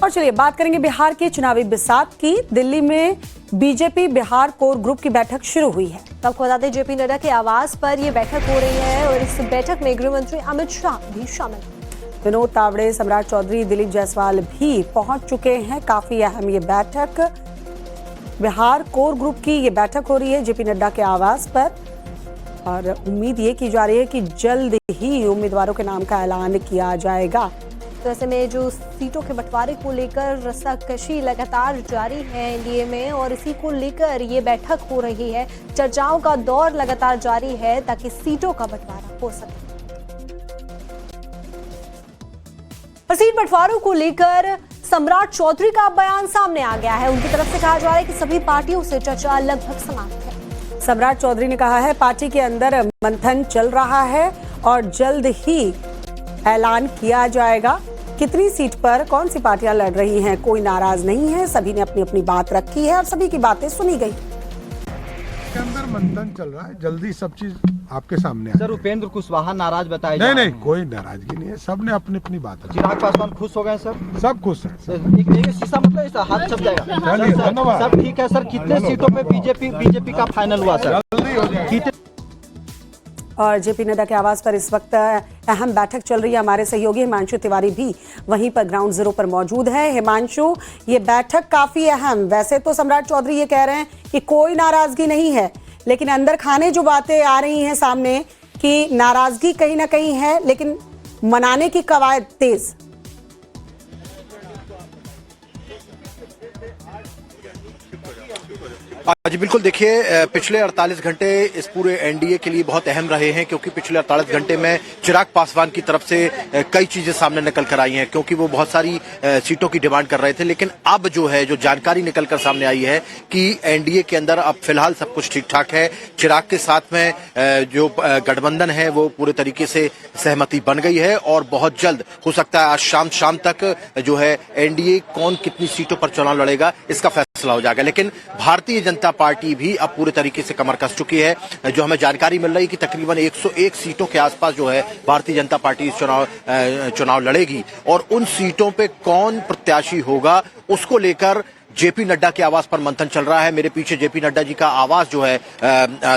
और चलिए बात करेंगे बिहार की चुनावी बिसात की। दिल्ली में बीजेपी बिहार कोर ग्रुप की बैठक शुरू हुई है। तो आपको बता दें, जेपी नड्डा के आवास पर ये बैठक हो रही है और इस बैठक में गृह मंत्री अमित शाह भी शामिल हैं। विनोद तावड़े, सम्राट चौधरी, दिलीप जायसवाल भी पहुंच चुके हैं। काफी अहम ये बैठक, बिहार कोर ग्रुप की ये बैठक हो रही है जेपी नड्डा के आवास पर और उम्मीद ये की जा रही है कि जल्द ही उम्मीदवारों के नाम का ऐलान किया जाएगा। तो ऐसे में जो सीटों के बंटवारे को लेकर रस्साकशी लगातार जारी है एनडीए में और इसी को लेकर ये बैठक हो रही है। चर्चाओं का दौर लगातार जारी है ताकि सीटों का बंटवारा हो सके। और सीट बंटवारों को लेकर सम्राट चौधरी का बयान सामने आ गया है। उनकी तरफ से कहा जा रहा है कि सभी पार्टियों से चर्चा लगभग समाप्त है। सम्राट चौधरी ने कहा है पार्टी के अंदर मंथन चल रहा है और जल्द ही ऐलान किया जाएगा। कितनी सीट पर कौन सी पार्टियां लड़ रही हैं, कोई नाराज नहीं है। सभी ने अपनी अपनी बात रखी है और सभी की बातें सुनी गई। के अंदर मंथन चल रहा है, जल्दी सब चीज आपके सामने सर, उपेंद्र कुशवाहा नाराज बताए नहीं, कोई नाराजगी नहीं है। सबने अपनी अपनी बात रखी। चिराग पासवान खुश हो गए सर? सब खुश है। एक शीशा मतलब ऐसा हाथ छप जाएगा। धन्यवाद। सब ठीक है सर। कितने सीटों पे बीजेपी का फाइनल हुआ सर? जल्दी हो जाएगा। और जेपी नड्डा के आवास पर इस वक्त अहम बैठक चल रही है। हमारे सहयोगी हिमांशु तिवारी भी वहीं पर ग्राउंड जीरो पर मौजूद है। हिमांशु, ये बैठक काफी अहम, वैसे तो सम्राट चौधरी ये कह रहे हैं कि कोई नाराजगी नहीं है, लेकिन अंदर खाने जो बातें आ रही हैं सामने कि नाराजगी कहीं ना कहीं है, लेकिन मनाने की कवायद तेज। जी बिल्कुल, देखिए पिछले 48 घंटे इस पूरे एनडीए के लिए बहुत अहम रहे हैं, क्योंकि पिछले 48 घंटे में चिराग पासवान की तरफ से कई चीजें सामने निकल कर आई हैं, क्योंकि वो बहुत सारी सीटों की डिमांड कर रहे थे। लेकिन अब जो है, जो जानकारी निकल कर सामने आई है कि एनडीए के अंदर अब फिलहाल सब कुछ ठीक ठाक है। चिराग के साथ में जो गठबंधन है वो पूरे तरीके से सहमति बन गई है और बहुत जल्द हो सकता है आज शाम तक जो है एनडीए कौन कितनी सीटों पर चुनाव लड़ेगा इसका फैसला हो जाएगा। लेकिन भारतीय जनता पार्टी भी अब पूरे तरीके से कमर कस चुकी है। जो हमें जानकारी मिल रही है कि तकरीबन 101 सीटों के आसपास जो है भारतीय जनता पार्टी चुनाव लड़ेगी और उन सीटों पे कौन प्रत्याशी होगा उसको लेकर जेपी नड्डा के आवास पर मंथन चल रहा है। मेरे पीछे जेपी नड्डा जी का आवास जो है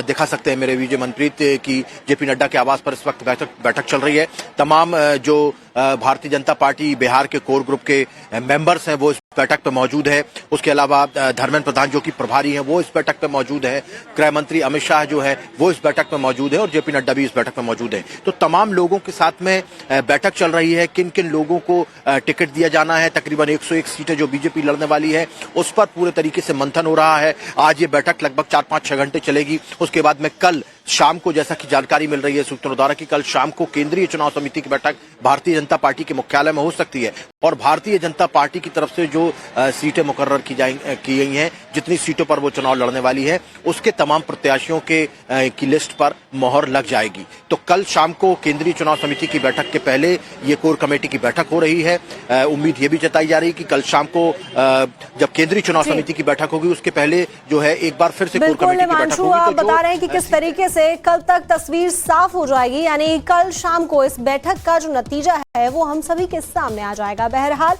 दिखा सकते हैं मेरे विजय मनप्रीत की जेपी नड्डा के आवास पर इस वक्त बैठक चल रही है। तमाम जो भारतीय जनता पार्टी बिहार के कोर ग्रुप के मेंबर्स हैं वो इस बैठक पे मौजूद है। उसके अलावा धर्मेंद्र प्रधान जो कि प्रभारी हैं वो इस बैठक पे मौजूद है। गृह मंत्री अमित शाह जो है वो इस बैठक पे मौजूद है और जेपी नड्डा भी इस बैठक पे मौजूद है। तो तमाम लोगों के साथ में बैठक चल रही है। किन किन लोगों को टिकट दिया जाना है, तकरीबन 101 सीटें जो बीजेपी लड़ने वाली है उस पर पूरे तरीके से मंथन हो रहा है। आज ये बैठक लगभग 4-5-6 घंटे चलेगी। उसके बाद में कल शाम को, जैसा कि जानकारी मिल रही है सूत्रों द्वारा, कि कल शाम को केंद्रीय चुनाव समिति की बैठक भारतीय जनता पार्टी के मुख्यालय में हो सकती है और भारतीय जनता पार्टी की तरफ से जो सीटें मुकर्रर की गई हैं, जितनी सीटों पर वो चुनाव लड़ने वाली है, उसके तमाम प्रत्याशियों की लिस्ट पर मोहर लग जाएगी। तो कल शाम को केंद्रीय चुनाव समिति की बैठक के पहले ये कोर कमेटी की बैठक हो रही है। उम्मीद ये भी जताई जा रही है कि कल शाम को जब केंद्रीय चुनाव समिति की बैठक होगी उसके पहले जो है एक बार फिर से कोर कमेटी की बैठक होगी। आप बता रहे हैं कि किस तरीके से कल तक तस्वीर साफ हो जाएगी, यानी कल शाम को इस बैठक का जो नतीजा है वो हम सभी के सामने आ जाएगा। बहरहाल